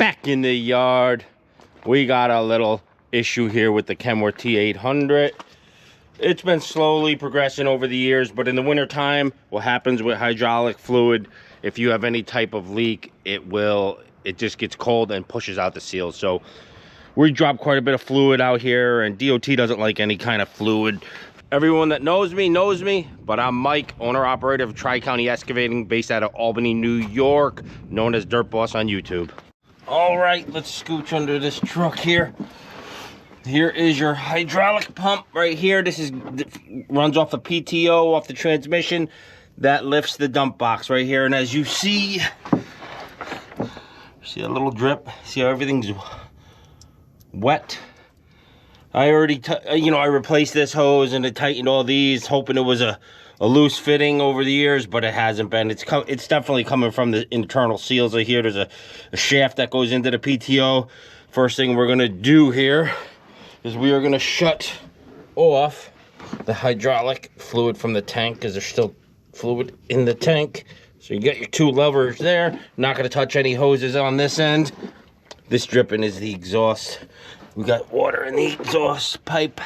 back in the yard. We got a little issue here with the Kenworth T800. It's been slowly progressing over the years, but in the winter time, what happens with hydraulic fluid, if you have any type of leak, it just gets cold and pushes out the seal. So we dropped quite a bit of fluid out here, and DOT doesn't like any kind of fluid. Everyone that knows me, but I'm Mike, owner-operator of Tri-County Excavating, based out of Albany, New York, known as Dirt Boss on YouTube. All right, let's scooch under this truck here. Here is your hydraulic pump right here. Runs off the PTO, off the transmission. That lifts the dump box right here. And as you see a little drip? See how everything's wet? I already, I replaced this hose and I tightened all these, hoping it was a loose fitting over the years, but it hasn't been. It's definitely coming from the internal seals right here. There's a shaft that goes into the PTO. First thing we're gonna do here is we are gonna shut off the hydraulic fluid from the tank, because there's still fluid in the tank. So you got your two levers there. Not gonna touch any hoses on this end. This dripping is the exhaust. We got water in the exhaust pipe.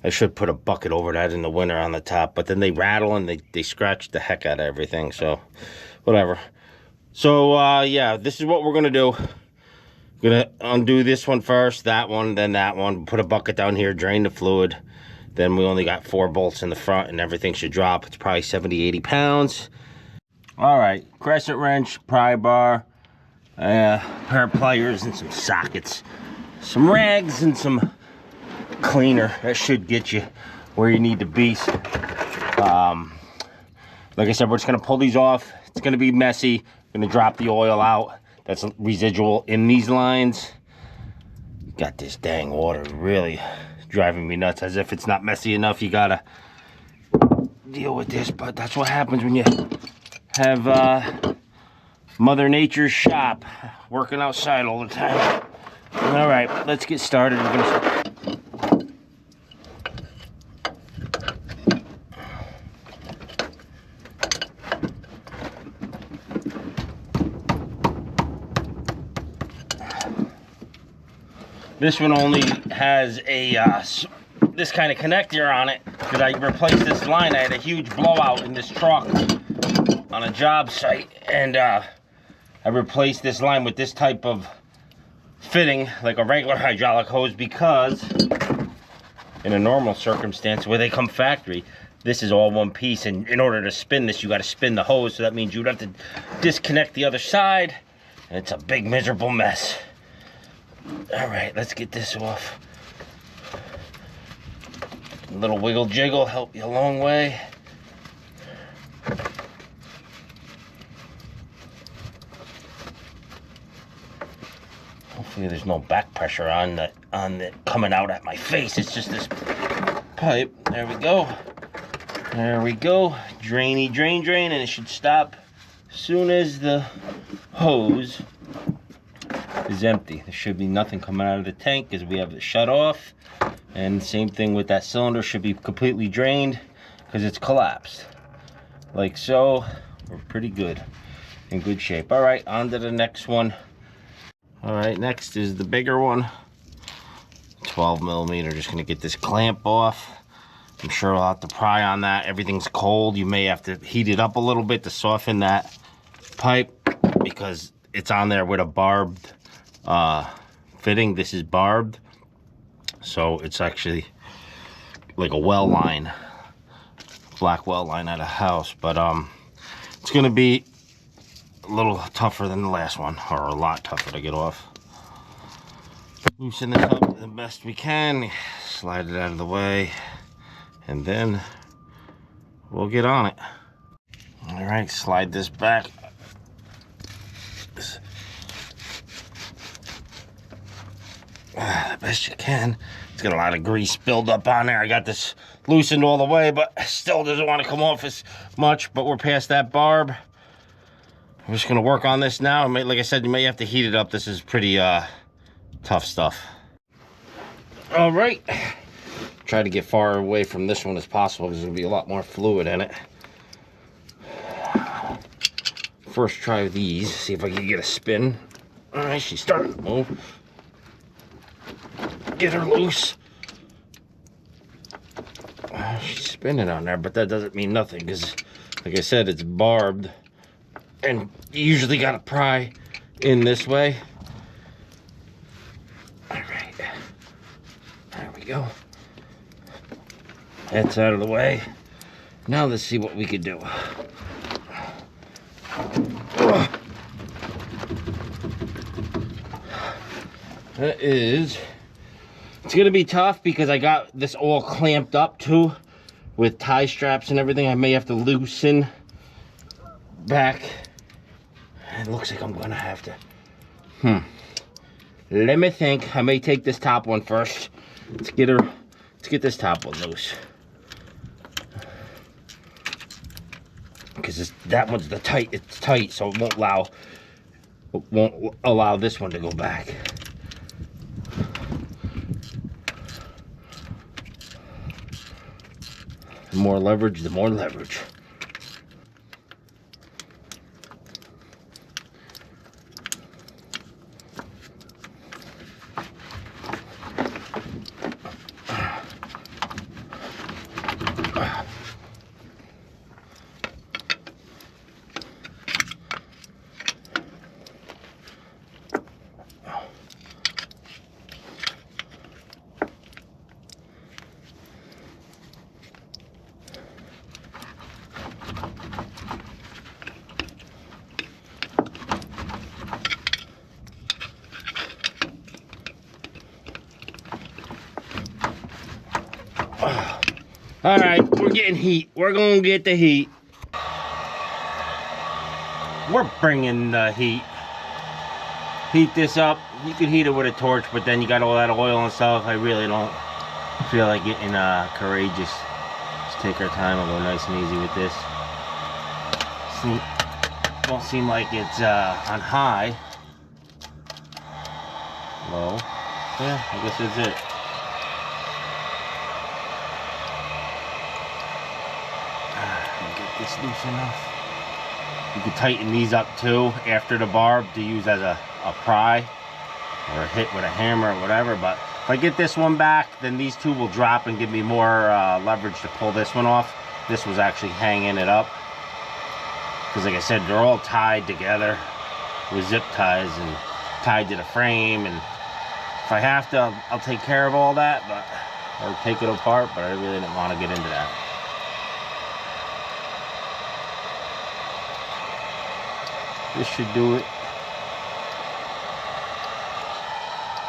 I should put a bucket over that in the winter on the top, but then they rattle and they scratch the heck out of everything, so whatever. So yeah, this is what we're gonna do. Gonna undo this one first, that one, then that one. Put a bucket down here, drain the fluid. Then we only got 4 bolts in the front and everything should drop. It's probably 70-80 pounds. All right, crescent wrench, pry bar, pair of pliers and some sockets, some rags and some cleaner. That should get you where you need to be. Like I said, we're just gonna pull these off. It's gonna be messy. Gonna drop the oil out that's residual in these lines. Got this dang water really driving me nuts. As if it's not messy enough, you gotta deal with this. But that's what happens when you have Mother Nature's shop, working outside all the time. All right, let's get started. We're gonna This one only has a this kind of connector on it, because I replaced this line. I had a huge blowout in this truck on a job site, and I replaced this line with this type of fitting, like a regular hydraulic hose, because in a normal circumstance where they come factory, this is all one piece, and in order to spin this, you got to spin the hose. So that means you'd have to disconnect the other side, and it's a big miserable mess. All right, let's get this off. A little wiggle jiggle help you a long way. Hopefully there's no back pressure on the coming out at my face. It's just this pipe. There we go. There we go. Drainy, drain, and it should stop as soon as the hose is empty. There should be nothing coming out of the tank because we have it shut off. And same thing with that cylinder, should be completely drained because it's collapsed. Like so. We're pretty good, in good shape. All right, on to the next one. All right, next is the bigger one, 12mm. Just gonna get this clamp off. I'm sure I'll have to pry on that. Everything's cold. You may have to heat it up a little bit to soften that pipe, because it's on there with a barbed fitting. This is barbed, so it's actually like a well line, black well line at a house. But it's gonna be a little tougher than the last one, or a lot tougher to get off. Loosen this up the best we can, slide it out of the way, and then we'll get on it. All right, slide this back. The best you can. It's got a lot of grease build up on there. I got this loosened all the way, but still doesn't want to come off as much. But we're past that barb. I'm just gonna work on this now. Like I said, you may have to heat it up. This is pretty tough stuff. All right, try to get far away from this one as possible because there'll be a lot more fluid in it. First try these, see if I can get a spin. All right, she's starting to move. Get her loose. She's spinning on there, but that doesn't mean nothing because, like I said, it's barbed. And you usually gotta pry in this way. All right, there we go. That's out of the way. Now let's see what we could do. It's gonna be tough because I got this all clamped up too with tie straps and everything. I may have to loosen back. It looks like I'm gonna have to. Let me think. I may take this top one first. Let's get this top one loose. Because that one's it's tight, so it won't allow this one to go back. The more leverage, the more leverage. All right, we're getting heat. We're gonna get the heat. We're bringing the heat. Heat this up. You can heat it with a torch, but then you got all that oil and stuff. I really don't feel like getting courageous. Just take our time and go nice and easy with this. Don't seem like it's on high. Low. Yeah, I guess that's it. Get this loose enough. You can tighten these up too after the barb to use as a pry or a hit with a hammer or whatever. But if I get this one back, then these two will drop and give me more leverage to pull this one off. This was actually hanging it up because, like I said, they're all tied together with zip ties and tied to the frame. And if I have to, I'll take care of all that, or take it apart. But I really didn't want to get into that. This should do it.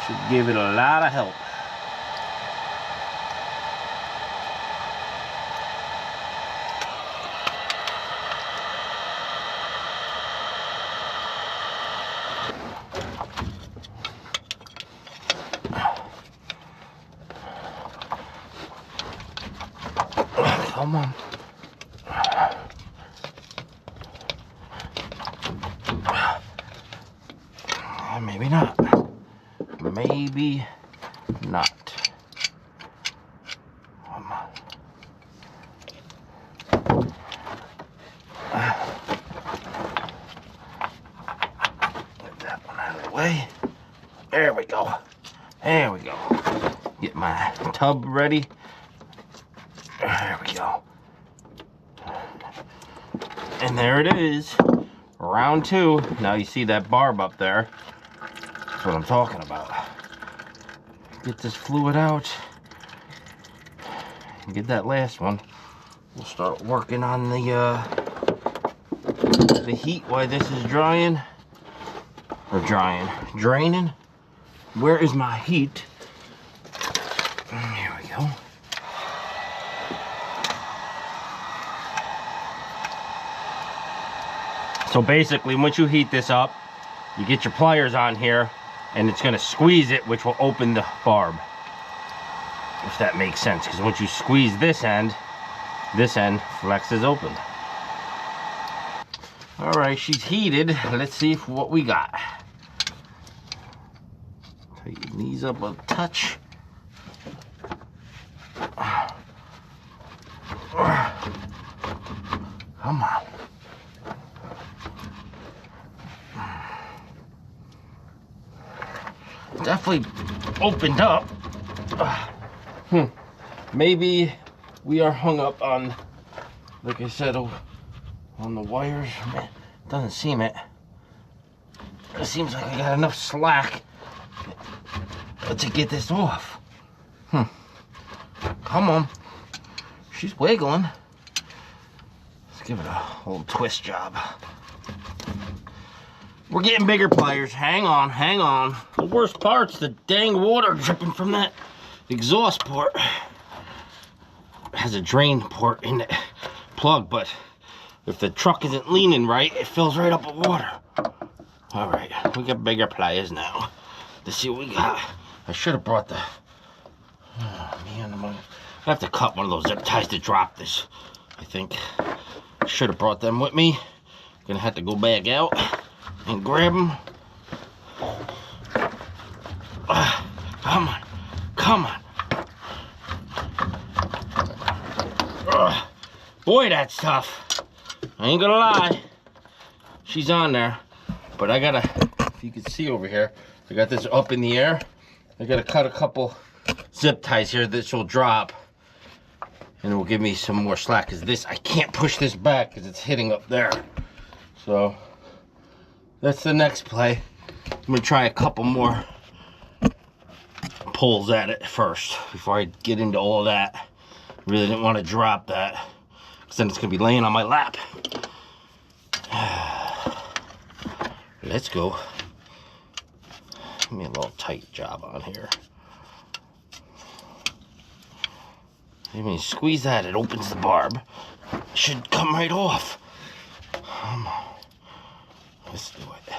Should give it a lot of help. Come on. Maybe not. Maybe not. Come on. Get that one out of the way. There we go. There we go. Get my tub ready. There we go. And there it is. Round two. Now you see that barb up there. That's what I'm talking about. Get this fluid out. Get that last one. We'll start working on the heat while this is drying. Or draining. Where is my heat? Here we go. So basically, once you heat this up, you get your pliers on here, and it's going to squeeze it, which will open the barb. If that makes sense, because once you squeeze this end flexes open. All right, she's heated. Let's see what we got. Tighten these up a touch. Come on. definitely opened up. Maybe we are hung up on, like I said, on the wires. Man, doesn't seem it. It seems like I got enough slack to get this off. Come on. She's wiggling. Let's give it a little twist job. We're getting bigger pliers. Hang on, hang on. The worst part's the dang water dripping from that exhaust port. It has a drain port in the plug, but if the truck isn't leaning right, it fills right up with water. All right, we got bigger pliers now. Let's see what we got. I should have brought the... Oh man, I have to cut one of those zip ties to drop this. I think I should have brought them with me. Gonna have to go back out and grab them. Come on, come on. Boy, that's tough. I ain't gonna lie. She's on there, but I gotta, if you can see over here, I got this up in the air. I gotta cut a couple zip ties here. This will drop and it will give me some more slack, because this, I can't push this back because it's hitting up there. So that's the next play. I'm gonna try a couple more pulls at it first before I get into all that. Really didn't want to drop that, because then it's gonna be laying on my lap. Let's go. Give me a little tight job on here. When you squeeze that, it opens the barb. It should come right off. Come on. Let's do it.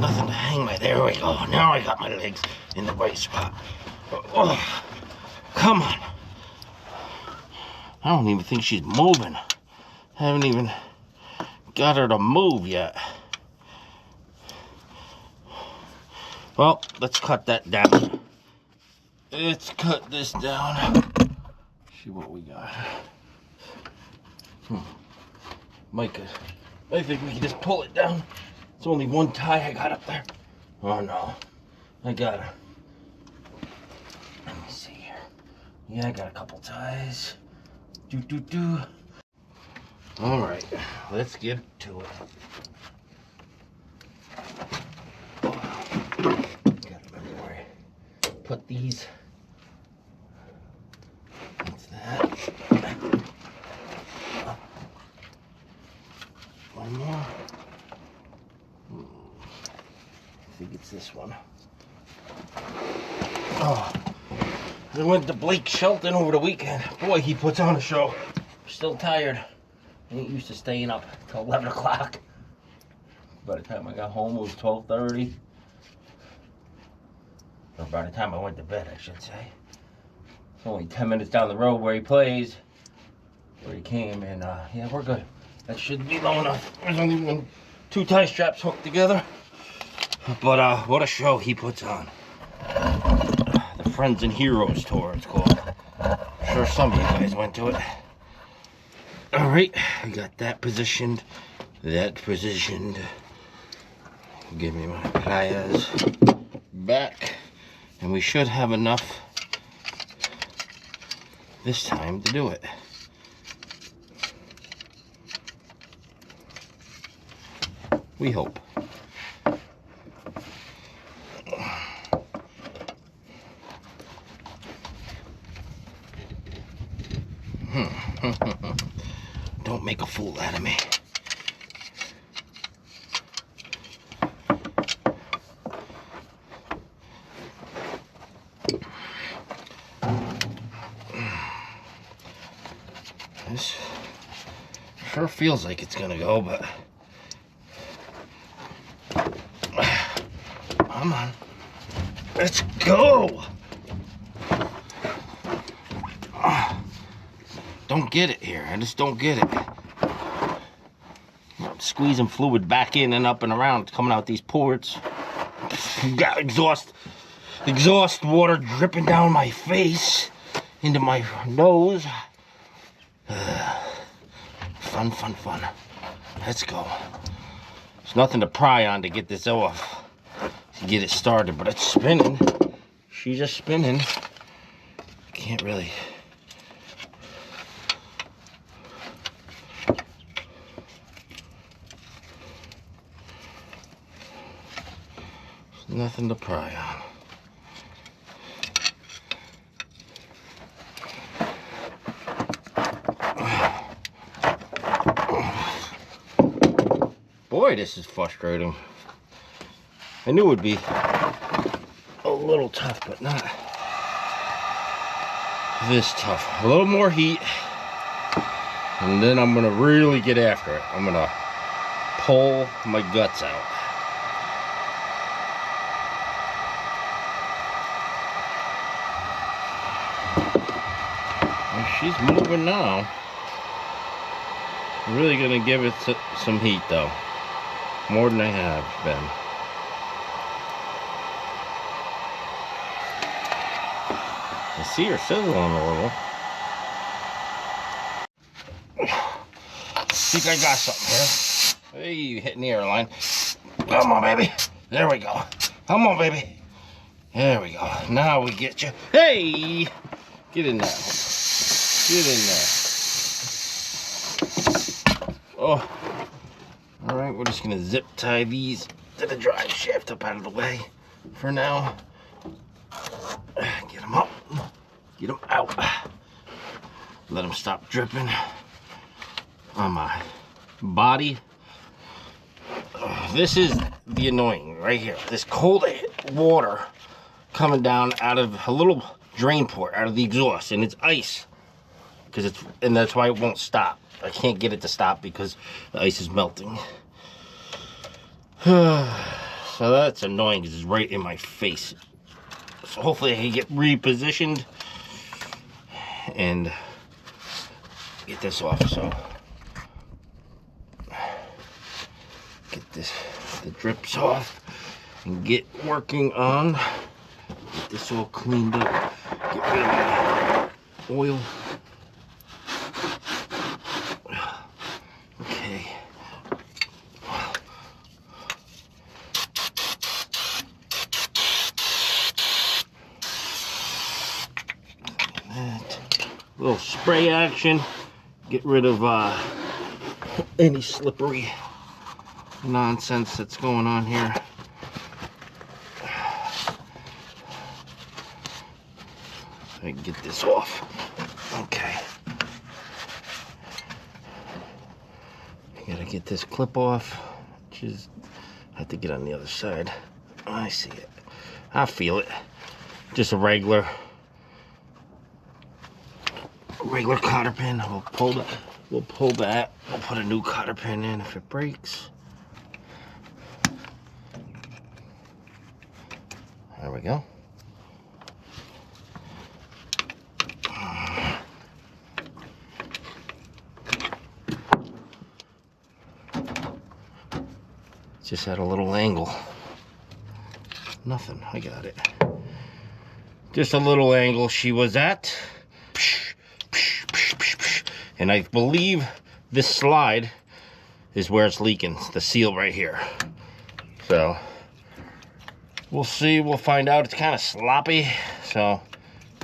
Nothing to hang my, there we go. Now I got my legs in the right spot. Oh, come on. I don't even think she's moving. I haven't even got her to move yet. Well, let's cut that down. Let's cut this down. See what we got. I think we can just pull it down. It's only one tie I got up there. Oh no, I got her. Let me see here. Yeah, I got a couple ties. All right, let's get to it. Gotta remember where I put these. What's that? One more. I think it's this one. Oh, I went to Blake Shelton over the weekend. Boy, he puts on a show. Still tired. I ain't used to staying up till 11 o'clock. By the time I got home, it was 12:30. Or by the time I went to bed, I should say. It's only 10 minutes down the road where he plays, where he came, and yeah, we're good. That should be low enough. There's only even 2 tie straps hooked together. But what a show he puts on. The Friends and Heroes tour, it's called. I'm sure some of you guys went to it. All right, I got that positioned. Give me my pliers back, and we should have enough this time to do it. We hope. Don't make a fool out of me. This sure feels like it's gonna go, but come on, let's go. Don't get it here. I just don't get it. I'm squeezing fluid back in and up and around. It's coming out these ports. Got exhaust water dripping down my face into my nose. Fun. Let's go. There's nothing to pry on to get this off. to get it started, but it's spinning. She's just spinning. Can't really. There's nothing to pry on. Boy, this is frustrating. I knew it would be a little tough, but not this tough. A little more heat, and then I'm gonna really get after it. I'm gonna pull my guts out. And she's moving now. I'm really gonna give it some heat though. More than I have been. I see her sizzling a little. I think I got something here. Hey, you hitting the airline. Come on, baby. There we go. Come on, baby. There we go. Now we get you. Hey! Get in there. Get in there. Oh. Alright, we're just gonna zip tie these to the drive shaft up out of the way for now. Get them up, get them out. Let them stop dripping on my body. This is the annoying right here. This cold water coming down out of a little drain port out of the exhaust, and it's ice and that's why it won't stop. I can't get it to stop because the ice is melting. So that's annoying because it's right in my face. So hopefully I can get repositioned and get this off. So get the drips off and get working on get this all cleaned up. Get rid of my oil. Okay. Little spray action, get rid of any slippery nonsense that's going on here. I can get this off. Okay. I gotta get this clip off, which is, I have to get on the other side. I see it. I feel it. Just a regular cotter pin. We'll pull that. We'll put a new cotter pin in if it breaks. There we go. Just at a little angle. Nothing. I got it. Just a little angle she was at. And I believe this slide is where it's leaking, the seal right here. So we'll see, we'll find out. It's kind of sloppy, so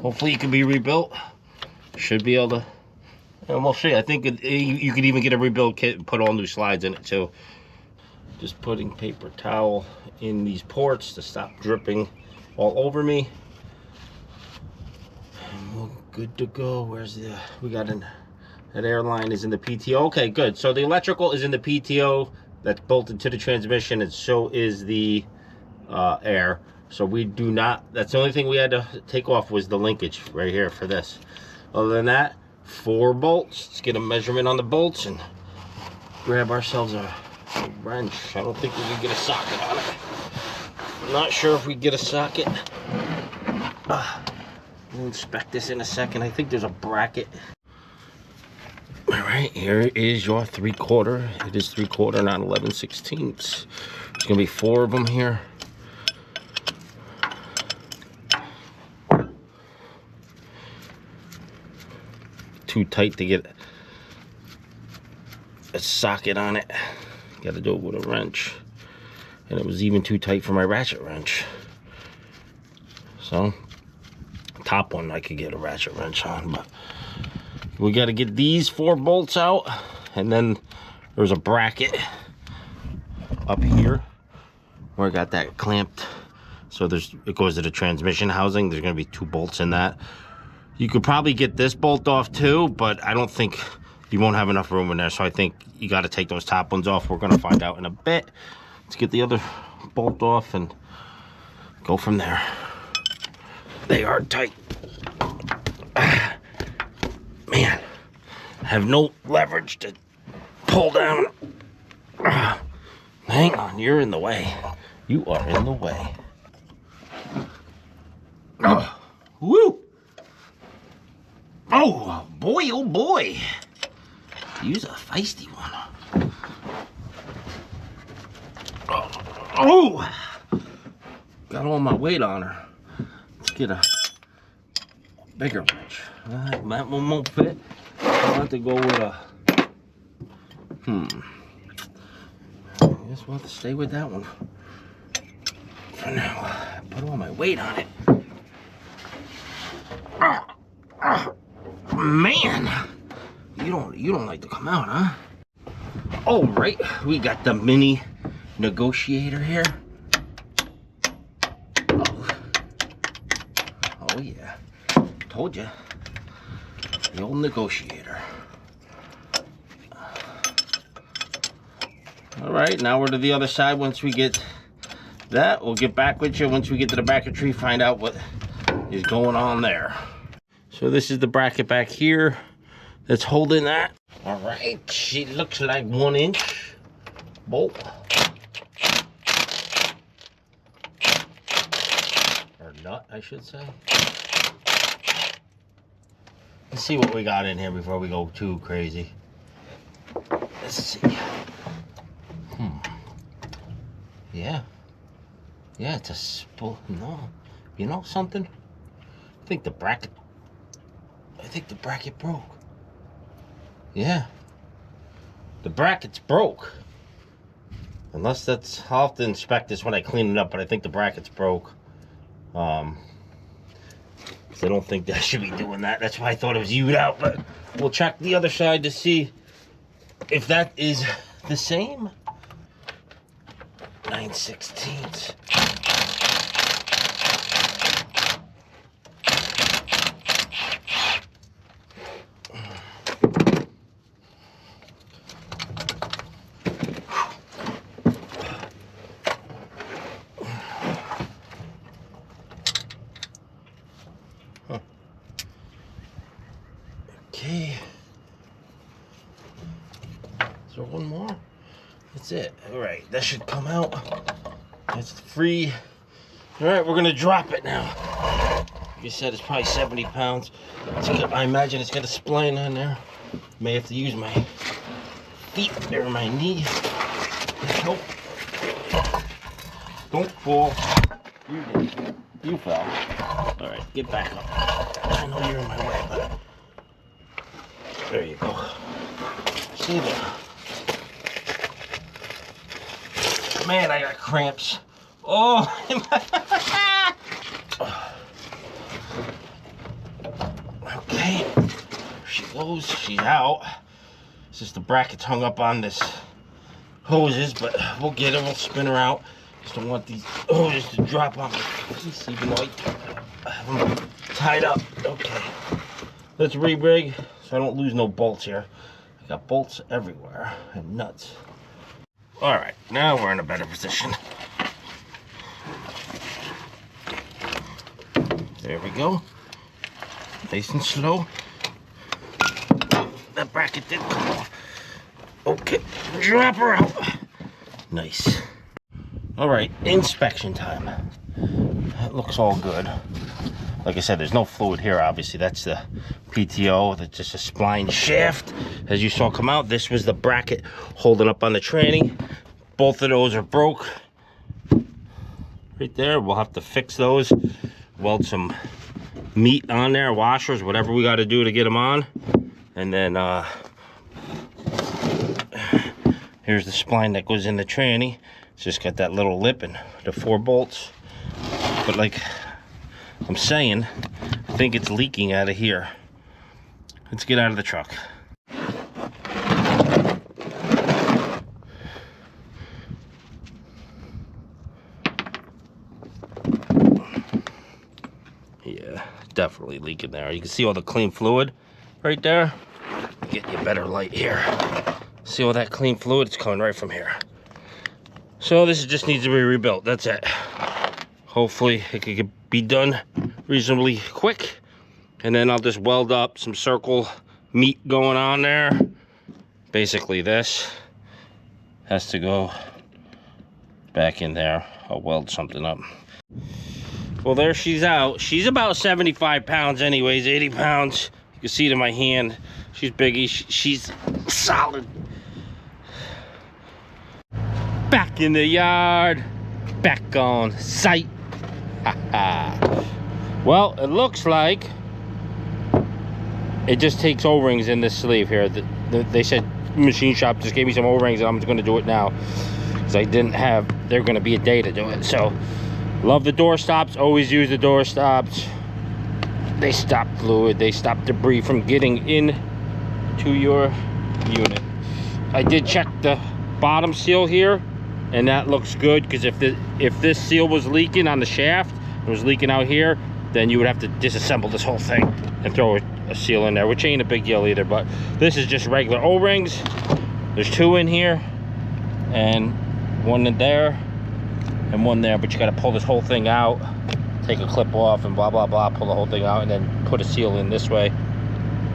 hopefully it can be rebuilt. Should be able to, and we'll see. I think you could even get a rebuild kit and put all new slides in it too. Just putting paper towel in these ports to stop dripping all over me. And we're good to go. Where's the, we got an, that air line is in the PTO. Okay, good. So the electrical is in the PTO. That's bolted to the transmission, and so is the air. So we do not, that's the only thing we had to take off was the linkage right here for this. Other than that, 4 bolts. Let's get a measurement on the bolts and grab ourselves a wrench. I don't think we can get a socket on it. I'm not sure if we get a socket. We'll inspect this in a second. I think there's a bracket. All right, here is your 3/4. It is 3/4, not 11/16. There's gonna be 4 of them here. Too tight to get a socket on it. Got to do it with a wrench. and it was even too tight for my ratchet wrench. So, top one I could get a ratchet wrench on, but we got to get these 4 bolts out, and then there's a bracket up here where I got that clamped. So it goes to the transmission housing. There's going to be 2 bolts in that. You could probably get this bolt off too, but I don't think you won't have enough room in there. So I think you got to take those top ones off. We're going to find out in a bit. Let's get the other bolt off and go from there. They are tight. Man, I have no leverage to pull down. Hang on, you're in the way. You are in the way. Woo! Oh boy, oh boy. Use a feisty one. Oh! Got all my weight on her. Let's get a bigger wrench. That one won't fit. I'll have to go with a... I guess we'll have to stay with that one for now. Put all my weight on it. Man, you don't like to come out, huh? All right, we got the mini negotiator here. Oh yeah, told you, the old negotiator. All right, now we're to the other side. Once we get that, we'll get back with you once we get to the back of the tree, find out what is going on there. So this is the bracket back here that's holding that. All right, she looks like 1 inch bolt. Or nut, I should say. Let's see what we got in here before we go too crazy. Let's see. Yeah. Yeah, it's a spool. No. You know something? I think the bracket broke. Yeah. The bracket's broke. Unless that's... I'll have to inspect this when I clean it up, but I think the bracket's broke. I don't think that should be doing that. That's why I thought it was U'd out, but we'll check the other side to see if that is the same. 9/16. Okay. Is there one more? That's it. All right, that should come out. That's free. All right, we're gonna drop it now. Like you said, it's probably 70 pounds. I imagine it's got a spline on there. May have to use my feet or my knee. Nope. Don't fall. You did. You fell. All right, get back up. I know you're in my way, but there you go. See there. Man, I got cramps. Oh, okay. There she goes. She's out. It's just the bracket's hung up on this hoses, but we'll get her. We'll spin her out. Just don't want these hoses to drop on my face, even though I have them tied up. Okay. Let's re-rig so I don't lose no bolts here. I got bolts everywhere and nuts. All right, now we're in a better position. There we go. Nice and slow. That bracket did come off. Okay, drop her out. Nice. All right, inspection time. That looks all good. Like I said, there's no fluid here, obviously. That's the PTO, that's just a spline shaft. As you saw come out, this was the bracket holding up on the tranny. Both of those are broke. Right there, we'll have to fix those. Weld some meat on there, washers, whatever we gotta do to get them on. And then, here's the spline that goes in the tranny. It's just got that little lip and the 4 bolts. But like I'm saying, I think it's leaking out of here. Let's get out of the truck. Yeah, definitely leaking there. You can see all the clean fluid right there. Get you a better light here. See all that clean fluid? It's coming right from here. So this just needs to be rebuilt. That's it. Hopefully it could be done reasonably quick. And then I'll just weld up some circle meat going on there. Basically this has to go back in there. I'll weld something up. Well, there she's out. She's about 75 pounds anyways, 80 pounds. You can see it in my hand. She's biggie. She's solid. Back in the yard. Back on site. Well, it looks like it just takes O-rings in this sleeve here. They said machine shop just gave me some O-rings and I'm just going to do it now. Because I didn't have, they're going to be a day to do it. So, love the door stops. Always use the door stops. They stop fluid. They stop debris from getting in to your unit. I did check the bottom seal here, and that looks good, because if this seal was leaking on the shaft, it was leaking out here, then you would have to disassemble this whole thing and throw a seal in there, which ain't a big deal either. But this is just regular O-rings. There's 2 in here, and 1 in there, and 1 there. But you got to pull this whole thing out, take a clip off, and blah blah blah. Pull the whole thing out, and then put a seal in this way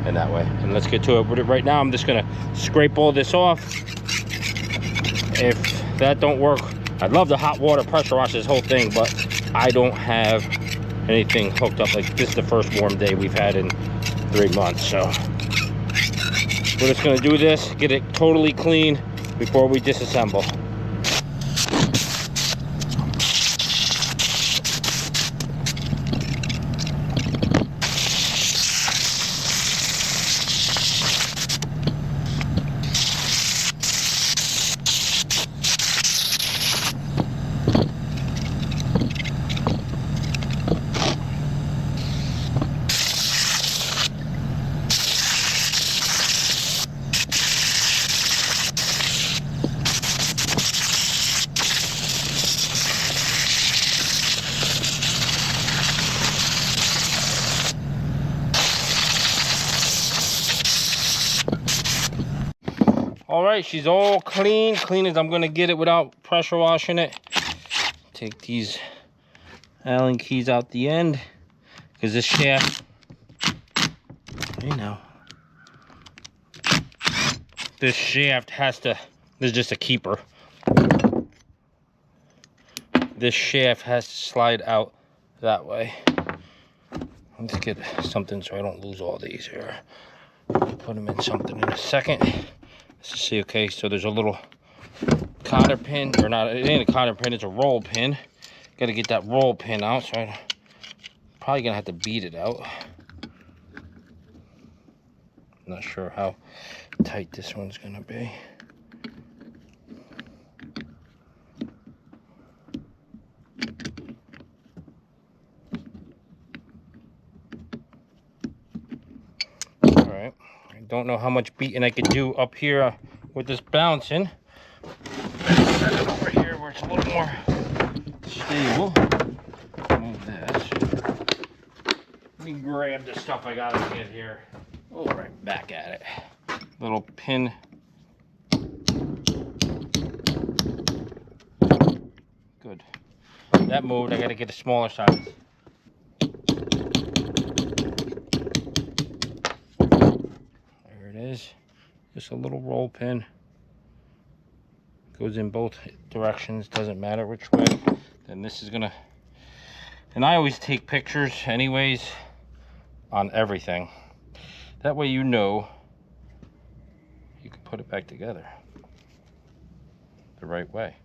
and that way. And let's get to it. But right now, I'm just gonna scrape all this off. If that don't work, I'd love to hot water pressure wash this whole thing, but I don't have anything hooked up. Like, this is the first warm day we've had in 3 months, so we're just gonna do this, get it totally clean before we disassemble. All right, she's all clean as I'm gonna get it without pressure washing it. Take these Allen keys out the end, because this shaft, you know, this shaft has to, this is just a keeper. This shaft has to slide out that way. Let's get something so I don't lose all these here. Put them in something in a second. Let's see. Okay, so there's a little cotter pin, or not, it ain't a cotter pin, it's a roll pin. Got to get that roll pin out, so I'm probably gonna have to beat it out. Not sure how tight this one's gonna be. All right. Don't know how much beating I could do up here with this bouncing. Set it over here where it's a little more stable. Move this. Let me grab the stuff I gotta get here. Oh, right back at it. Little pin. Good. That moved. I gotta get a smaller size. Is just a little roll pin, goes in both directions, doesn't matter which way. Then this is gonna, and I always take pictures anyways on everything, that way you know you can put it back together the right way.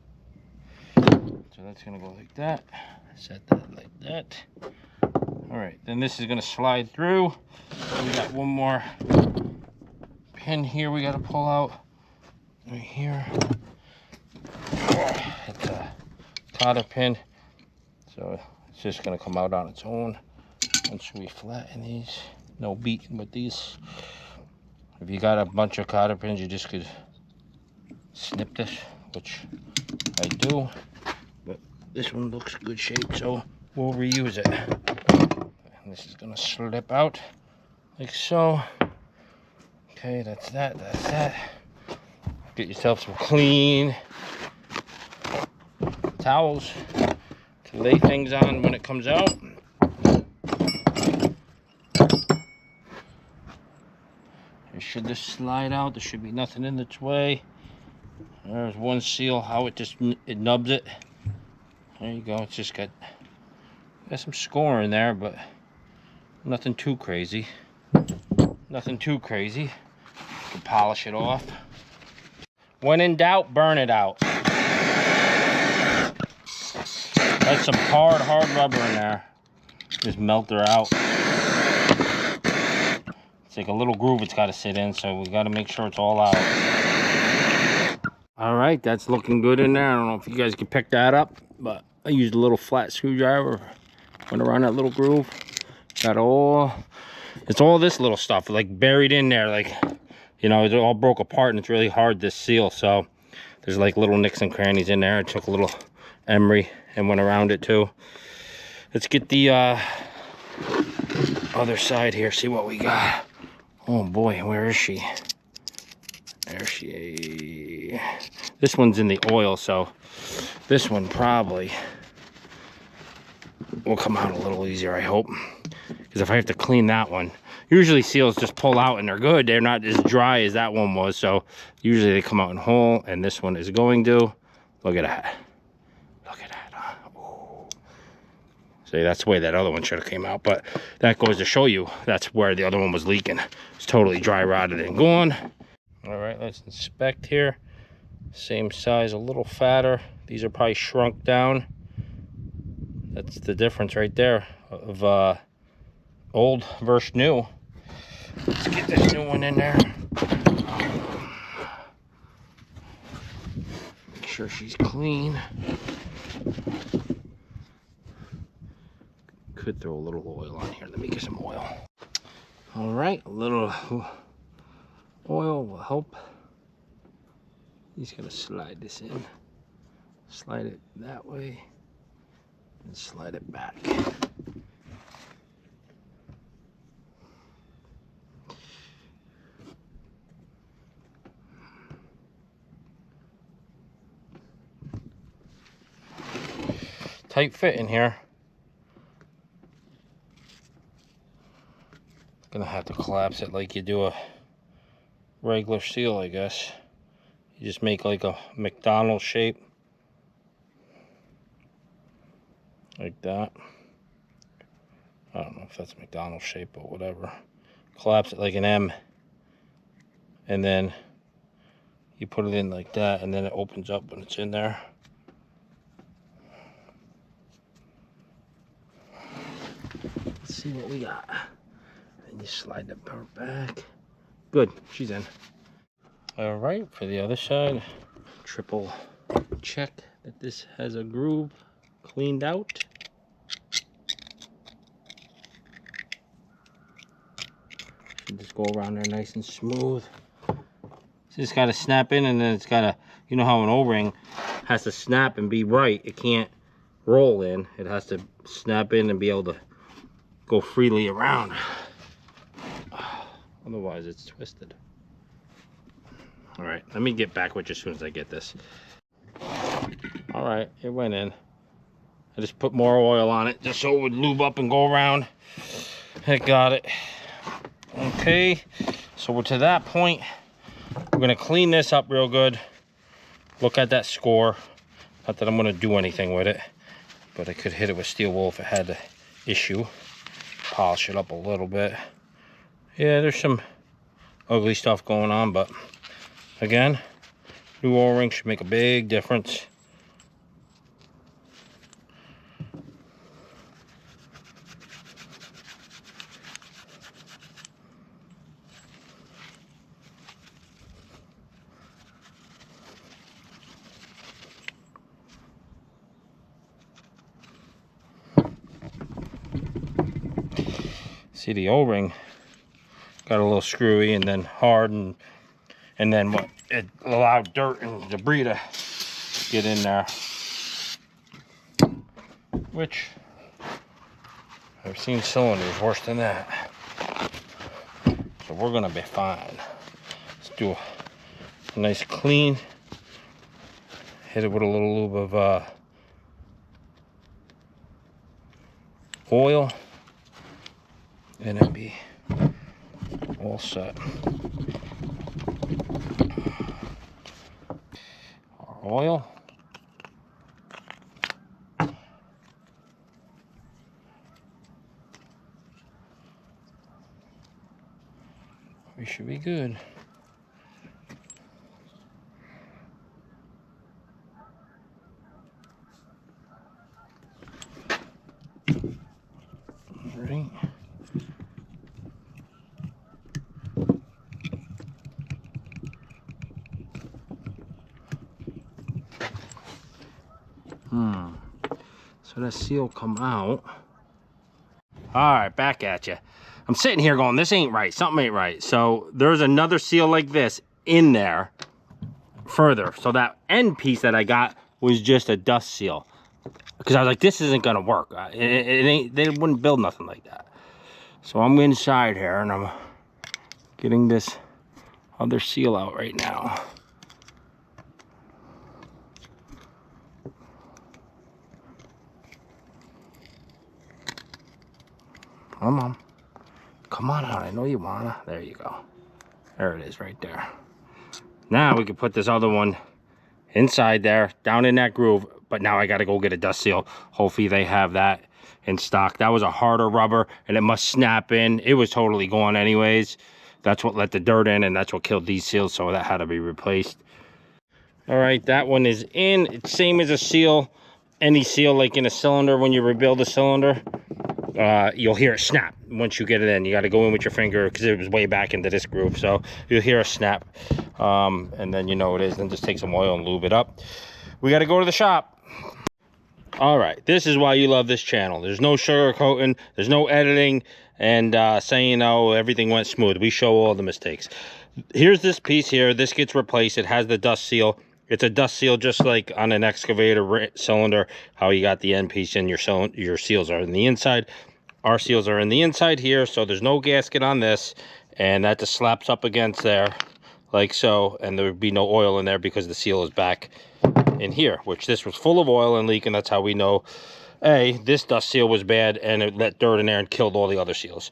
So that's gonna go like that, set that like that. All right, then this is gonna slide through. We got one more pin here we got to pull out right here. It's cotter pin. So it's just gonna come out on its own once we flatten these. No beating with these. If you got a bunch of cotter pins, you just could snip this, which I do. But this one looks good shape, so we'll reuse it. And this is gonna slip out like so. Okay, that's that, that's that. Get yourself some clean towels to lay things on when it comes out. Should this slide out, there should be nothing in its way. There's one seal, how it nubs it. There you go, it's just got some score in there, but nothing too crazy. Nothing too crazy. You can polish it off. When in doubt, burn it out. That's some hard rubber in there. Just melt her out. It's like a little groove it's got to sit in, so we got to make sure it's all out. All right, that's looking good in there. I don't know if you guys can pick that up, but I used a little flat screwdriver, went around that little groove. Got it's all this little stuff like buried in there, like, you know, it all broke apart and it's really hard to seal. So there's like little nicks and crannies in there. I took a little emery and went around it too. Let's get the other side here, see what we got. Oh boy, where is she? There she is. This one's in the oil, so this one probably will come out a little easier, I hope. Because if I have to clean that one, usually seals just pull out and they're good. They're not as dry as that one was, so usually they come out in whole, and this one is going to. Look at that. Look at that. Ooh. See, that's the way that other one should have came out, but that goes to show you that's where the other one was leaking. It's totally dry rotted and gone. All right, let's inspect here. Same size, a little fatter. These are probably shrunk down. That's the difference right there of old versus new. Let's get this new one in there. Make sure she's clean. Could throw a little oil on here. Let me get some oil. All right, a little oil will help. He's gonna slide this in. Slide it that way and slide it back. Tight fit in here. Gonna have to collapse it like you do a regular seal, I guess. You just make like a McDonald's shape. Like that. I don't know if that's McDonald's shape, but whatever. Collapse it like an M. And then you put it in like that, and then it opens up when it's in there. Let's see what we got. And you slide the part back. Good, she's in. All right, for the other side, triple check that this has a groove cleaned out. Should just go around there nice and smooth. So it's got to snap in, and then it's got to, you know how an O-ring has to snap and be right. It can't roll in. It has to snap in and be able to go freely around. Otherwise, it's twisted. All right, let me get back with you as soon as I get this. All right, it went in. I just put more oil on it just so it would lube up and go around. It got it. Okay, so we're to that point. We're gonna clean this up real good. Look at that score. Not that I'm gonna do anything with it, but I could hit it with steel wool if it had an issue. Polish it up a little bit. Yeah, there's some ugly stuff going on, but again, new O-ring should make a big difference. See, the O-ring got a little screwy and then hard, and then what, it allowed dirt and debris to get in there, which I've seen cylinders worse than that. So we're gonna be fine. Let's do a nice clean. Hit it with a little lube of oil, and it'll be all set. Our oil. We should be good. Right. So that seal come out. All right, back at you. I'm sitting here going, this ain't right. Something ain't right. So there's another seal like this in there further. So that end piece that I got was just a dust seal. Because I was like, this isn't gonna work. It ain't. They wouldn't build nothing like that. So I'm inside here and I'm getting this other seal out right now. Come on. Come on out. I know you wanna. There you go. There it is right there. Now we can put this other one inside there, down in that groove. But now I gotta go get a dust seal. Hopefully they have that in stock. That was a harder rubber and it must snap in. It was totally gone anyways. That's what let the dirt in and that's what killed these seals. So that had to be replaced. All right, that one is in. It's same as a seal. Any seal like in a cylinder, when you rebuild a cylinder, you'll hear it snap once you get it in. You got to go in with your finger because it was way back into this groove, so you'll hear a snap, and then you know it is. Then just take some oil and lube it up. We got to go to the shop. All right, this is why you love this channel. There's no sugarcoating, there's no editing and saying, oh, everything went smooth. We show all the mistakes. Here's this piece here. This gets replaced. It has the dust seal. It's a dust seal just like on an excavator cylinder, how you got the end piece and your seals are in the inside. Our seals are in the inside here, so there's no gasket on this, and that just slaps up against there like so, and there would be no oil in there because the seal is back in here, which this was full of oil and leaking. That's how we know, A, this dust seal was bad and it let dirt in there and killed all the other seals.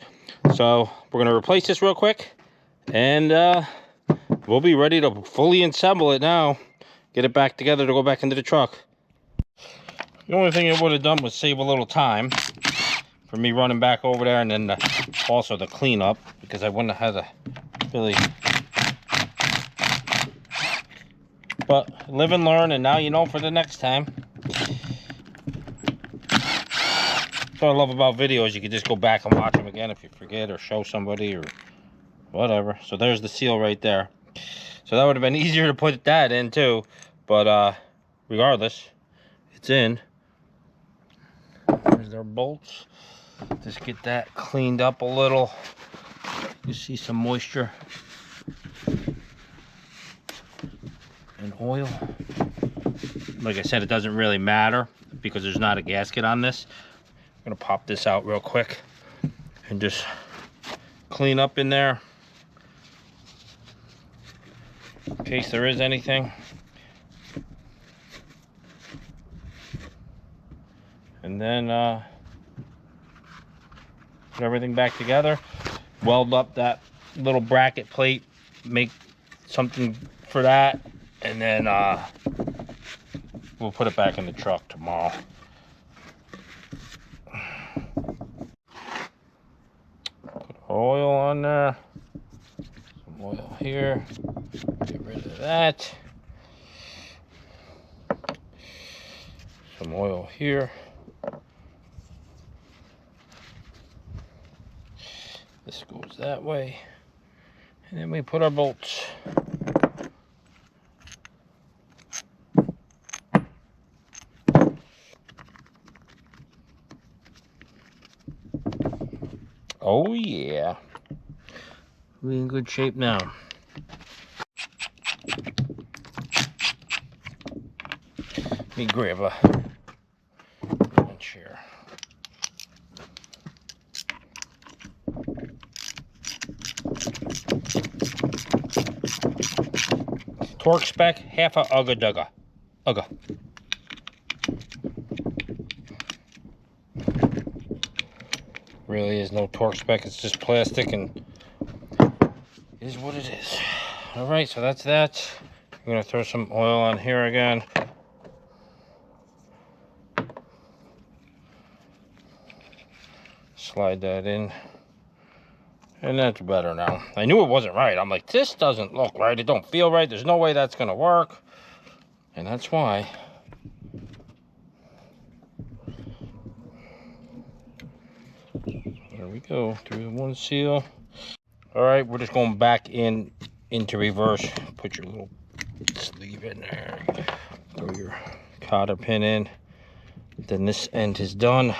So we're going to replace this real quick, and we'll be ready to fully assemble it now. Get it back together to go back into the truck. The only thing it would have done was save a little time for me running back over there, and then also the cleanup, because I wouldn't have had to really. But live and learn, and now you know for the next time. That's what I love about videos. You can just go back and watch them again if you forget, or show somebody or whatever. So there's the seal right there. So that would have been easier to put that in too, but regardless, it's in. There's their bolts. Just get that cleaned up a little. You see some moisture and oil. Like I said, it doesn't really matter because there's not a gasket on this. I'm gonna pop this out real quick and just clean up in there in case there is anything. And then put everything back together, weld up that little bracket plate, make something for that, and then we'll put it back in the truck tomorrow. Put oil on there, some oil here, get rid of that, some oil here. This goes that way, and then we put our bolts. Oh yeah. We're in good shape now. Let me grab a chair. Torque spec, half a ugga dugga. Ugga. Really is no torque spec, it's just plastic and it is what it is. Alright, so that's that. I'm gonna throw some oil on here again. Slide that in. And that's better now. I knew it wasn't right. I'm like, this doesn't look right. It don't feel right. There's no way that's gonna work. And that's why. There we go, through one seal. All right, we're just going back into reverse. Put your little sleeve in there. Throw your cotter pin in. Then this end is done.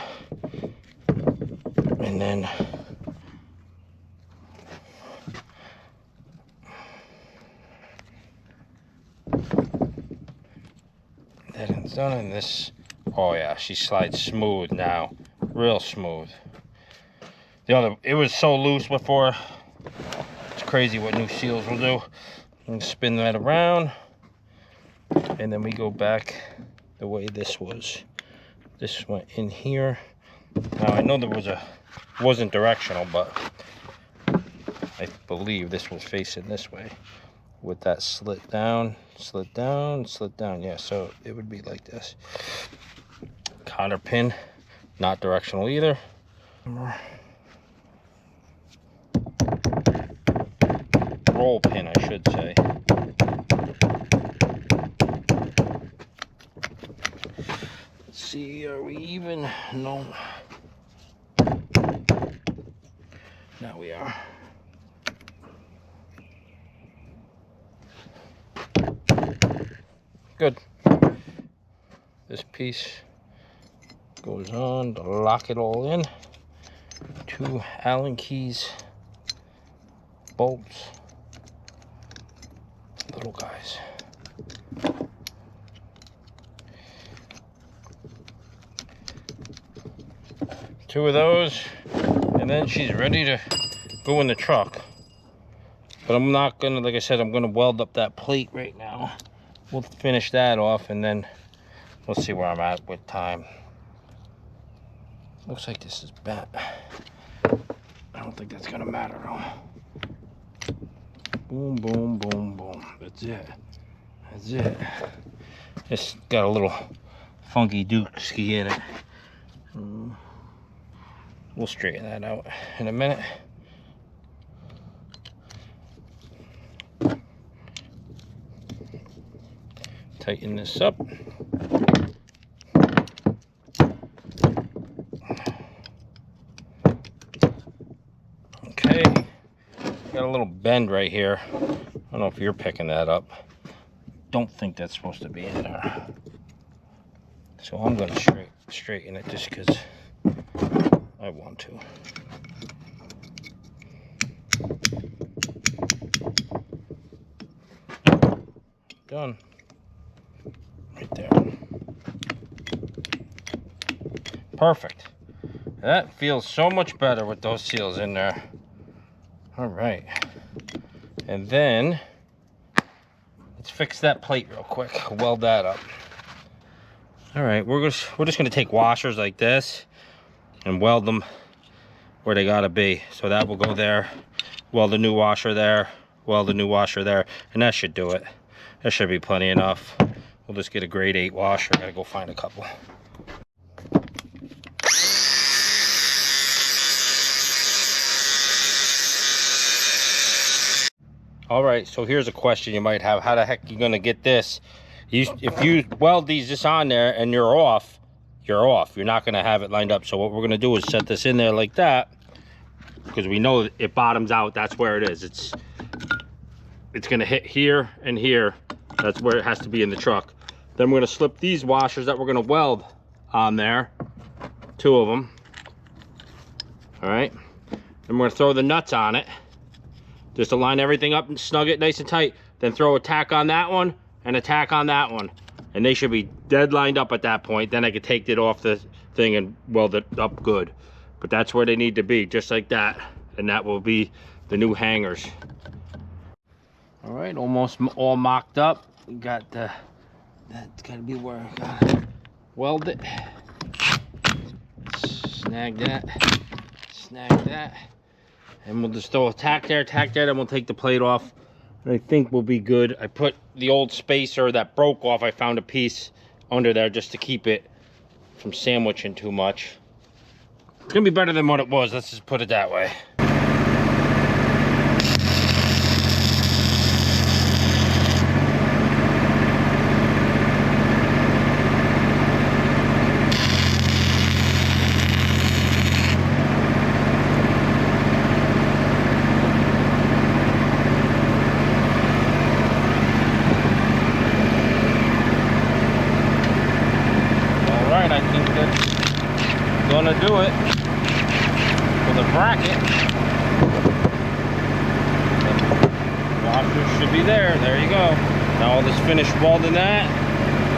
And then that end's done, and this, oh yeah, she slides smooth now, real smooth. The other, it was so loose before. It's crazy what new seals will do. And spin that around, and then we go back the way this was. This went in here. Now I know there was wasn't directional, but I believe this was facing this way with that slit down, slit down, slit down. Yeah, so it would be like this. Cotter pin, not directional either. Roll pin, I should say. Let's see, are we even? No. Now we are. Good. This piece goes on to lock it all in. 2 Allen keys, bolts, little guys. Two of those, and then she's ready to go in the truck. But I'm not gonna, like I said, I'm gonna weld up that plate right now. We'll finish that off, and then we'll see where I'm at with time. Looks like this is bent. I don't think that's gonna matter though. Boom, boom, boom, boom. That's it. That's it. It's got a little funky dookie in it. We'll straighten that out in a minute. Tighten this up. Okay, got a little bend right here. I don't know if you're picking that up. Don't think that's supposed to be in there. So I'm gonna straighten it just because I want to. Done. Right there. Perfect. That feels so much better with those seals in there. All right. And then let's fix that plate real quick. Weld that up. All right, we're just gonna take washers like this and weld them where they gotta be. So that will go there, weld the new washer there, weld the new washer there, and that should do it. That should be plenty enough. We'll just get a grade 8 washer. I gotta go find a couple. All right, so here's a question you might have. How the heck are you gonna get this? If you weld these just on there and you're off, you're off. You're not gonna have it lined up. So what we're gonna do is set this in there like that, because we know it bottoms out. That's where it is. It's gonna hit here and here. That's where it has to be in the truck. Then we're gonna slip these washers that we're gonna weld on there, 2 of them. All right, I'm gonna throw the nuts on it. Just to line everything up and snug it nice and tight. Then throw a tack on that one and a tack on that one. And they should be dead lined up at that point. Then I could take it off the thing and weld it up good. But that's where they need to be, just like that. And that will be the new hangers. All right, almost all mocked up. We got the, that's gotta be where I gotta weld it. Snag that, and we'll just throw a tack there, then we'll take the plate off, and I think we'll be good. I put the old spacer that broke off, I found a piece under there just to keep it from sandwiching too much. It's gonna be better than what it was, let's just put it that way. I think that's gonna do it for the bracket. The washer should be there. There you go. Now I'll just finish welding that.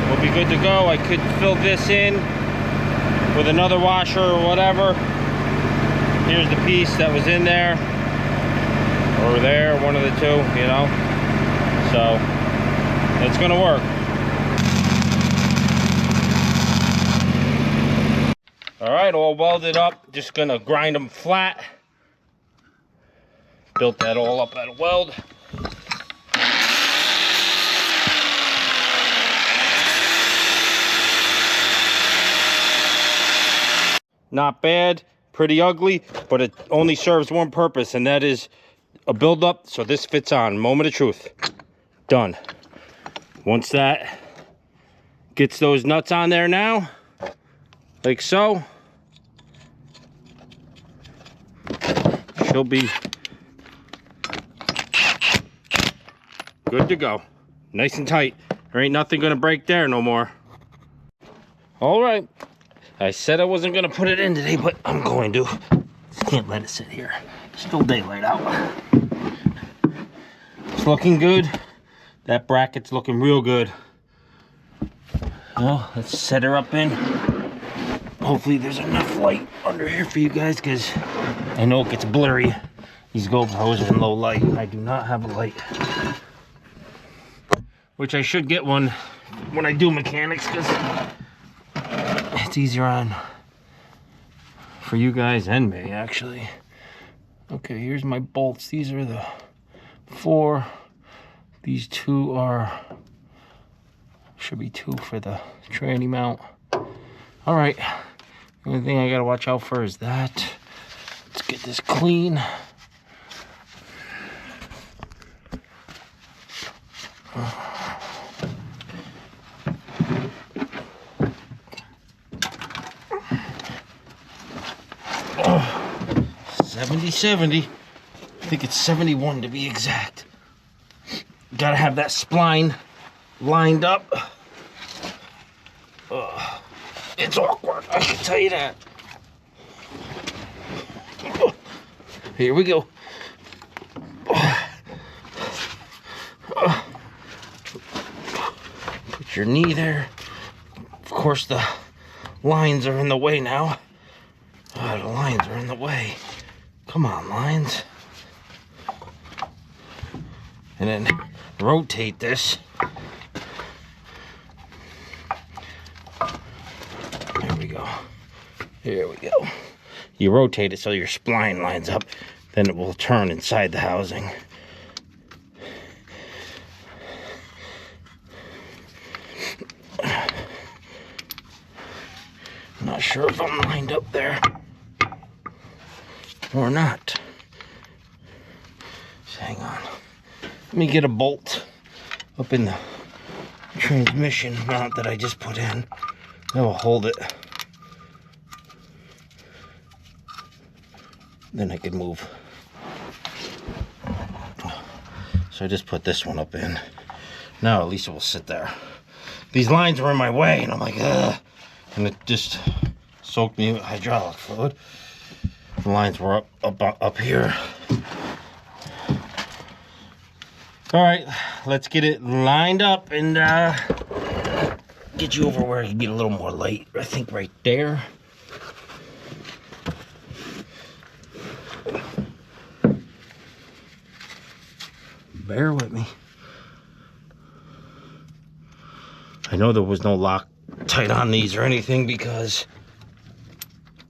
We'll be good to go. I could fill this in with another washer or whatever. Here's the piece that was in there, or there, one of the two, you know. So it's gonna work. All right, all welded up. Just gonna grind them flat. Built that all up at a weld. Not bad, pretty ugly, but it only serves one purpose, and that is a build up so this fits on. Moment of truth. Done. Once that gets those nuts on there now, like so, she'll be good to go. Nice and tight. There ain't nothing gonna break there no more. All right, I said I wasn't gonna put it in today, but I'm going to. Can't let it sit here. Still daylight out. It's looking good. That bracket's looking real good. Well, let's set her up in. Hopefully there's enough light under here for you guys, because I know it gets blurry. These GoPros are in low light. I do not have a light. Which I should get one when I do mechanics, because it's easier on for you guys and me, actually. Okay, here's my bolts. These are the 4. These 2 are, should be 2 for the tranny mount. All right. The only thing I gotta watch out for is that. Let's get this clean. Oh, 70. I think it's 71 to be exact. Gotta have that spline lined up. It's awkward, I can tell you that. Here we go. Put your knee there. Of course, the lines are in the way now. Oh, the lines are in the way. Come on, lines. And then rotate this. Here we go. You rotate it so your spline lines up, then it will turn inside the housing. Not sure if I'm lined up there or not. Just hang on. Let me get a bolt up in the transmission mount that I just put in. That will hold it. Then I can move. So I just put this one up in. Now at least it will sit there. These lines were in my way, and I'm like, ugh. And it just soaked me with hydraulic fluid. The lines were up here. All right, let's get it lined up and get you over where I can get a little more light. I think right there. Bear with me. I know there was no Loctite on these or anything because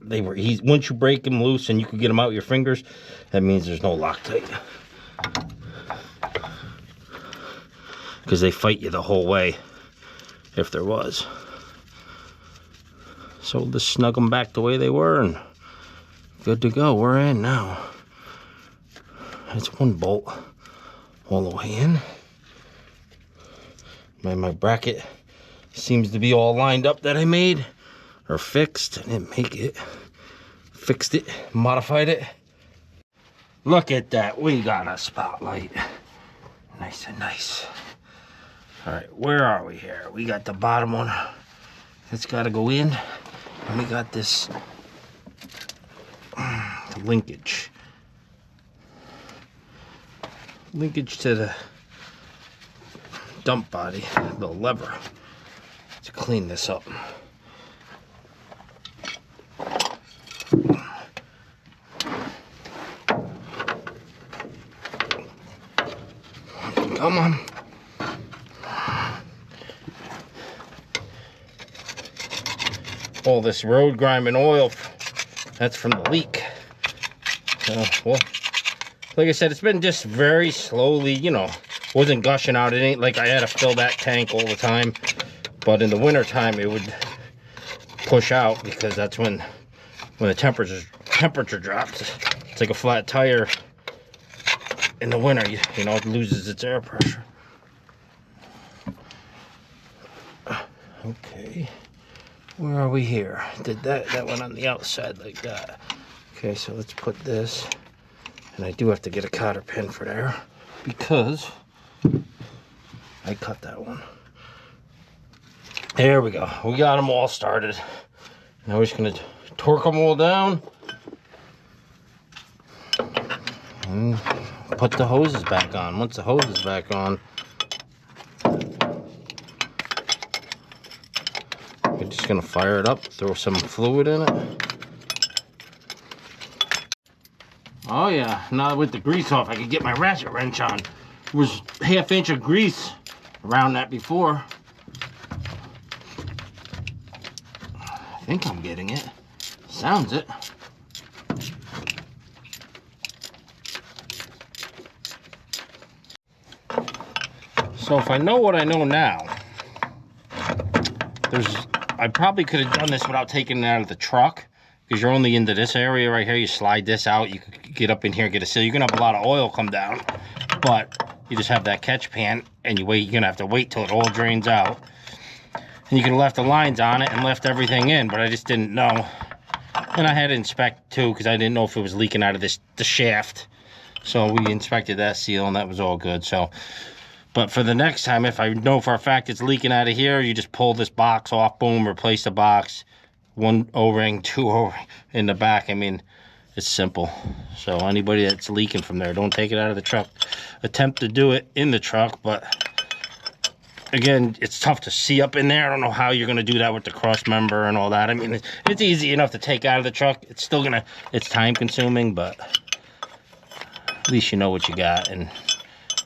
they were easy. Once you break them loose and you can get them out with your fingers, that means there's no Loctite. Because they fight you the whole way if there was. So we'll just snug them back the way they were and good to go. We're in now. That's one bolt all the way in. My bracket seems to be all lined up that I made or fixed. I didn't make it. Fixed it, modified it. Look at that. We got a spotlight. Nice and nice. All right, where are we here? We got the bottom one. It's got to go in. And we got this linkage. Linkage to the dump body, the lever, to clean this up. Come on. All this road grime and oil, that's from the leak. Well, like I said, it's been just very slowly, you know, wasn't gushing out. It ain't like I had to fill that tank all the time. But in the winter time, it would push out because that's when the temperature drops. It's like a flat tire. In the winter, you know, it loses its air pressure. Okay, where are we here? Did that went on the outside like that. Okay, so let's put this, and I do have to get a cotter pin for there because I cut that one. There we go. We got them all started. Now we're just gonna torque them all down and put the hoses back on. Once the hose is back on, we're just gonna fire it up, throw some fluid in it. Oh yeah, now with the grease off, I can get my ratchet wrench on. There was ½ inch of grease around that before. I think I'm getting it. Sounds it. So if I know what I know now, I probably could have done this without taking it out of the truck, because you're only into this area right here. You slide this out, you could get up in here, get a seal. You're gonna have a lot of oil come down, but you just have that catch pan and you're gonna have to wait till it all drains out. And you could have left the lines on it and left everything in, but I just didn't know. And I had to inspect too, because I didn't know if it was leaking out of the shaft. So we inspected that seal and that was all good. So, but for the next time, if I know for a fact it's leaking out of here, you just pull this box off, boom, replace the box. 1 O-ring, 2 O-ring in the back. I mean, it's simple. So anybody that's leaking from there, don't take it out of the truck. Attempt to do it in the truck, but again, it's tough to see up in there. I don't know how you're gonna do that with the cross member and all that. I mean, it's easy enough to take out of the truck. It's still it's time consuming, but at least you know what you got and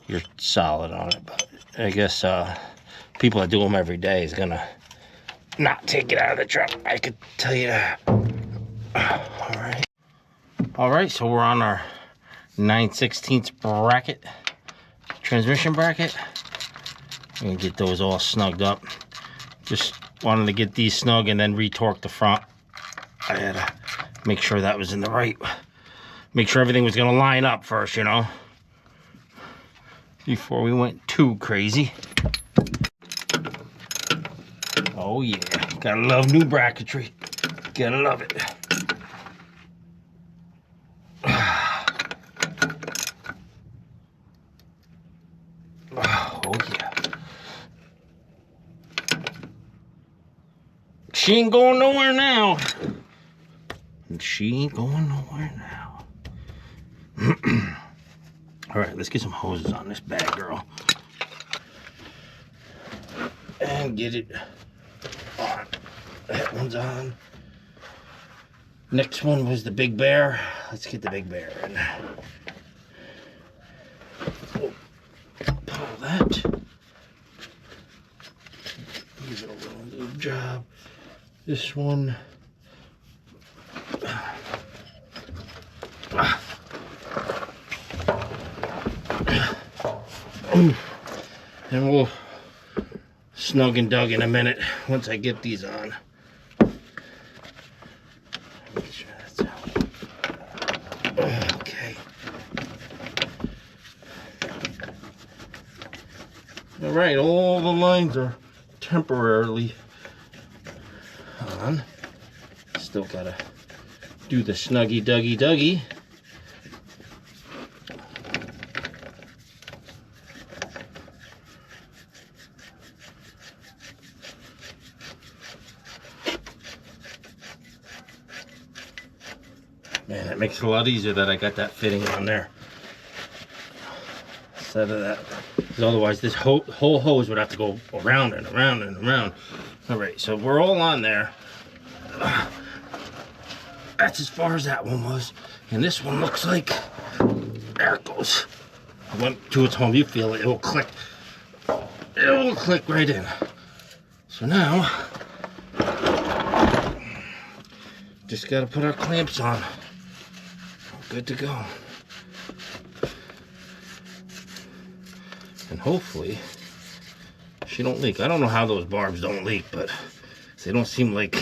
you're solid on it. But I guess people that do them every day is gonna not take it out of the truck. I could tell you that. All right, so we're on our 9/16 bracket, transmission bracket. I'm gonna get those all snugged up. Just wanted to get these snug and then retorque the front. I had to make sure that was in the right, make sure everything was gonna line up first, you know, before we went too crazy. Oh yeah, gotta love new bracketry. Gotta love it. Oh yeah. She ain't going nowhere now. And she ain't going nowhere now. All right, let's get some hoses on this bad girl. And get it on. That one's on. Next one was the Big Bear. Let's get the Big Bear in. Pull that. Give it a little lube job. This one. And we'll snug and dug in a minute once I get these on. Make sure that's out. Okay. All right, all the lines are temporarily on. Still gotta do the snuggy duggy duggy. Man, it makes it a lot easier that I got that fitting on there instead of that, because otherwise this whole hose would have to go around and around and around. All right, so we're all on there. That's as far as that one was, and this one looks like, there it goes. I went to its home. You feel it, it will click. It will click right in. So now, just gotta put our clamps on. Good to go. And hopefully she don't leak. I don't know how those barbs don't leak, but they don't seem like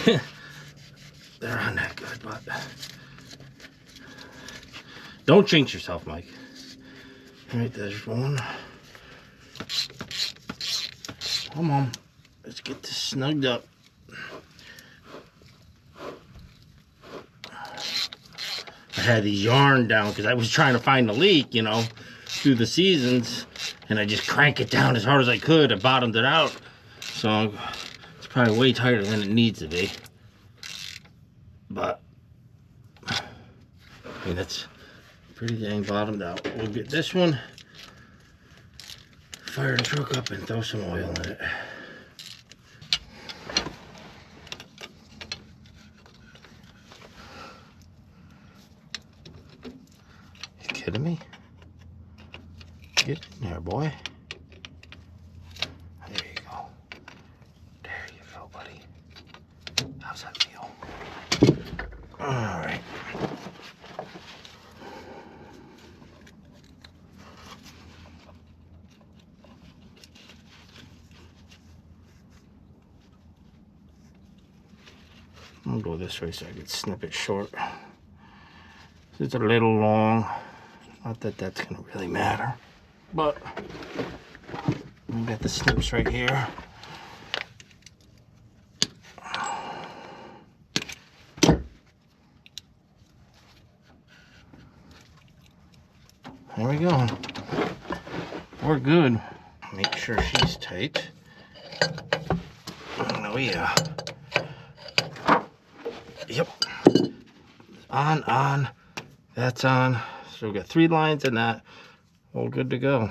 they're on that good. But don't jinx yourself, Mike. All right, there's one. Come on, let's get this snugged up. I had these yarn down because I was trying to find a leak, you know, through the seasons, and I just crank it down as hard as I could. I bottomed it out, so it's probably way tighter than it needs to be. But I mean, that's pretty dang bottomed out. We'll get this one, fire the truck up, and throw some oil in it. Kidding me? Get in there, boy. There you go. There you go, buddy. How's that feel? All right. I'll go this way so I can snip it short. It's a little long. Not that that's gonna really matter, but we got the snips right here. There we go. We're good. Make sure she's tight. Oh yeah. Yep. On. That's on. So we got 3 lines in that. All good to go.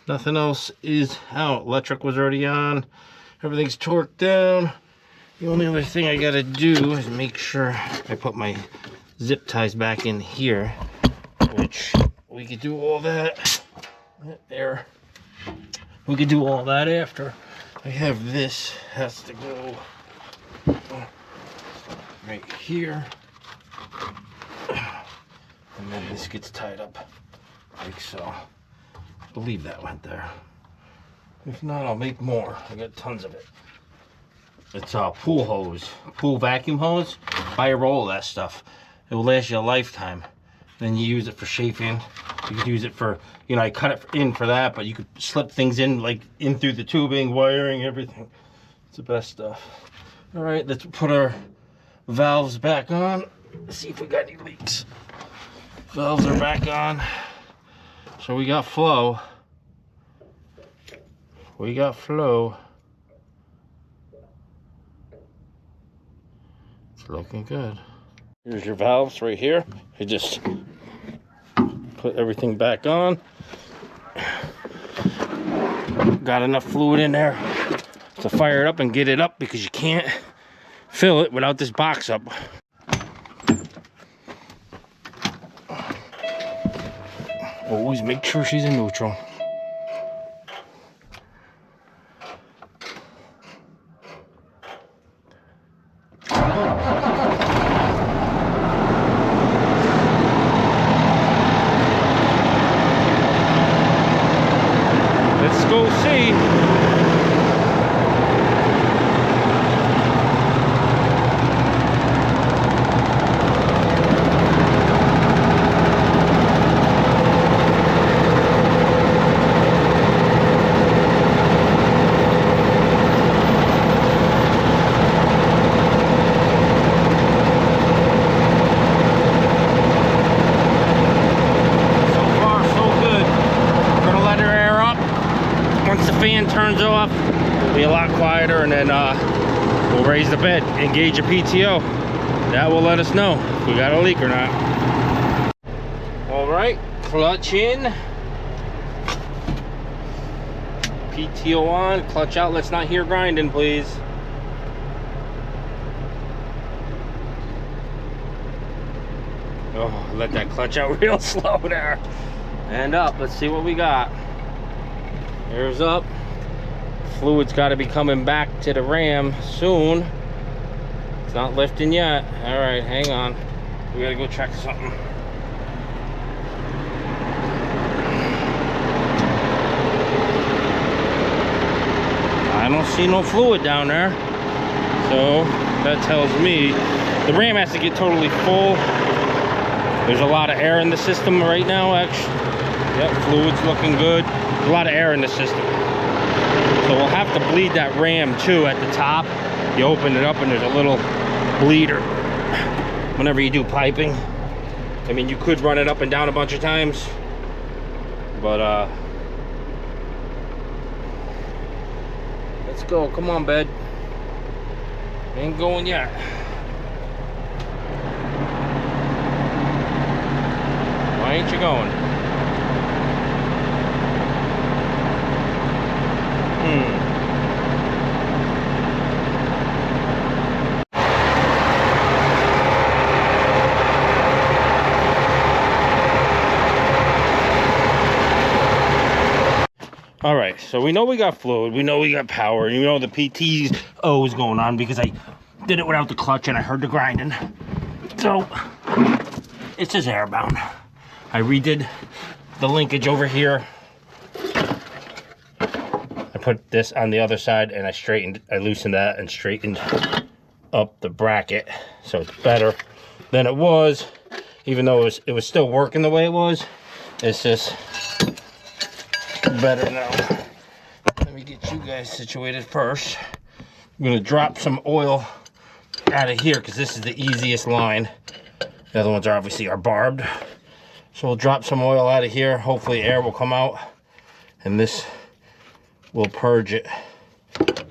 Nothing else is out. Electric was already on. Everything's torqued down. The only other thing I gotta do is make sure I put my zip ties back in here, which we could do all that there. We could do all that after. I have this has to go right here. And then this gets tied up like so. I believe that went there. If not, I'll make more. I got tons of it. It's a pool hose, pool vacuum hose. Buy a roll of that stuff. It will last you a lifetime. Then you use it for chafing. You could use it for, you know, I cut it in for that, but you could slip things in, like in through the tubing, wiring, everything. It's the best stuff. All right, let's put our valves back on. Let's see if we got any leaks. Valves are back on. So we got flow. We got flow. It's looking good. Here's your valves right here. You just put everything back on. Got enough fluid in there to fire it up and get it up, because you can't fill it without this box up. Always make sure she's in neutral. Let's go see. Turns off, it'll be a lot quieter, and then we'll raise the bed, engage a PTO. That will let us know if we got a leak or not. All right, clutch in, PTO on, clutch out. Let's not hear grinding, please. Oh, let that clutch out real slow there. And up, let's see what we got. Here's up. Fluid's got to be coming back to the ram soon. It's not lifting yet. All right, hang on. We gotta go check something. I don't see no fluid down there, so that tells me the ram has to get totally full. There's a lot of air in the system right now, actually. Yep, fluid's looking good. A lot of air in the system. So we'll have to bleed that ram too at the top. You open it up and there's a little bleeder whenever you do piping. I mean, you could run it up and down a bunch of times, but let's go. Come on, bed. Ain't going yet. Why ain't you going? All right, so we know we got fluid, we know we got power, and you know the PTO is going on because I did it without the clutch and I heard the grinding. So it's just airbound. I redid the linkage over here. I put this on the other side and I loosened that and straightened up the bracket, so it's better than it was, even though it was still working the way it was. It's just better now. Let me get you guys situated first. I'm gonna drop some oil out of here because this is the easiest line. The other ones are obviously barbed. So we'll drop some oil out of here. Hopefully air will come out and this will purge it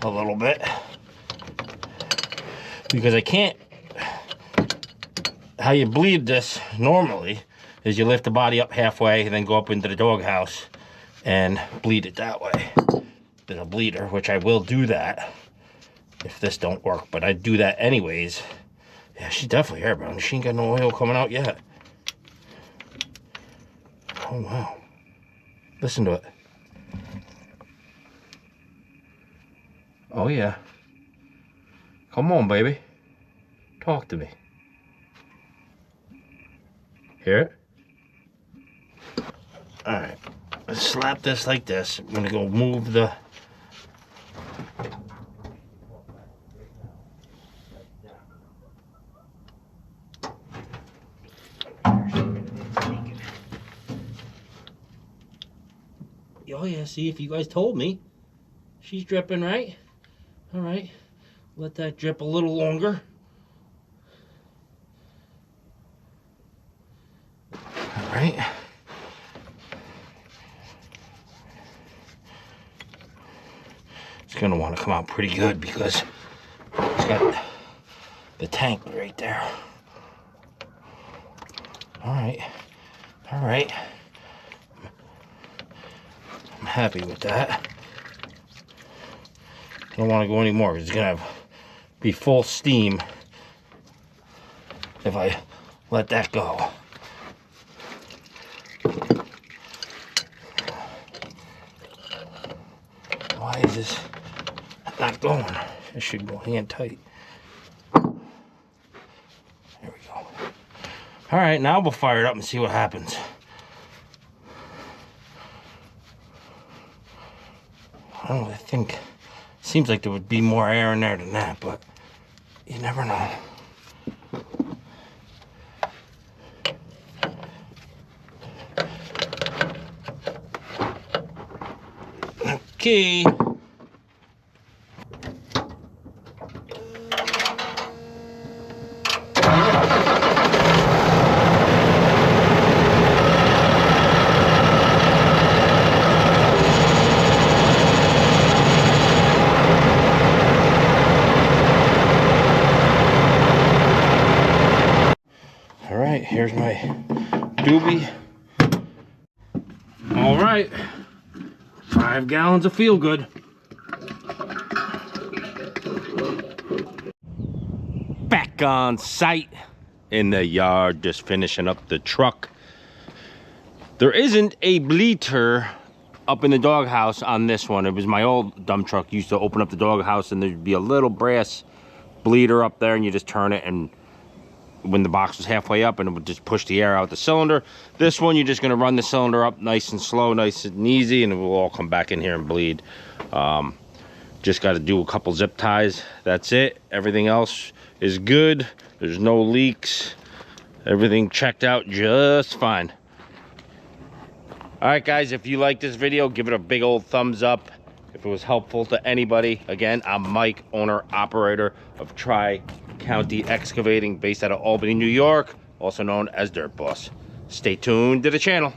a little bit, because I can't. How you bleed this normally is you lift the body up halfway and then go up into the doghouse and bleed it that way. There's a bleeder, which I will do that if this don't work, but I do that anyways. Yeah, she's definitely airbound. She ain't got no oil coming out yet. Oh wow, listen to it. Oh yeah, come on baby, talk to me. Hear it? All right, let's slap this like this. I'm gonna go move the oh yeah, see, if you guys told me. She's dripping, right? All right, let that drip a little longer. All right. It's gonna want to come out pretty good because it's got the tank right there. All right. All right. I'm happy with that. I don't want to go anymore. It's going to be full steam if I let that go. Why is this not going? It should go hand tight. There we go. All right, now we'll fire it up and see what happens. I don't really think, seems like there would be more air in there than that, but you never know. Okay. All right, here's my doobie. All right, 5 gallons of feel good. Back on site in the yard, just finishing up the truck. There isn't a bleeder up in the doghouse on this one. It was my old dump truck. Used to open up the doghouse and there'd be a little brass bleeder up there, and you just turn it, and when the box was halfway up, and it would just push the air out the cylinder. This one, you're just gonna run the cylinder up nice and slow, nice and easy, and it will all come back in here and bleed. Just got to do a couple zip ties. That's it. Everything else is good. There's no leaks. Everything checked out just fine. All right, guys, if you like this video, give it a big old thumbs up. If it was helpful to anybody, again, I'm Mike, owner, operator of Tri-County Excavating, based out of Albany, New York, also known as Dirt Boss. Stay tuned to the channel.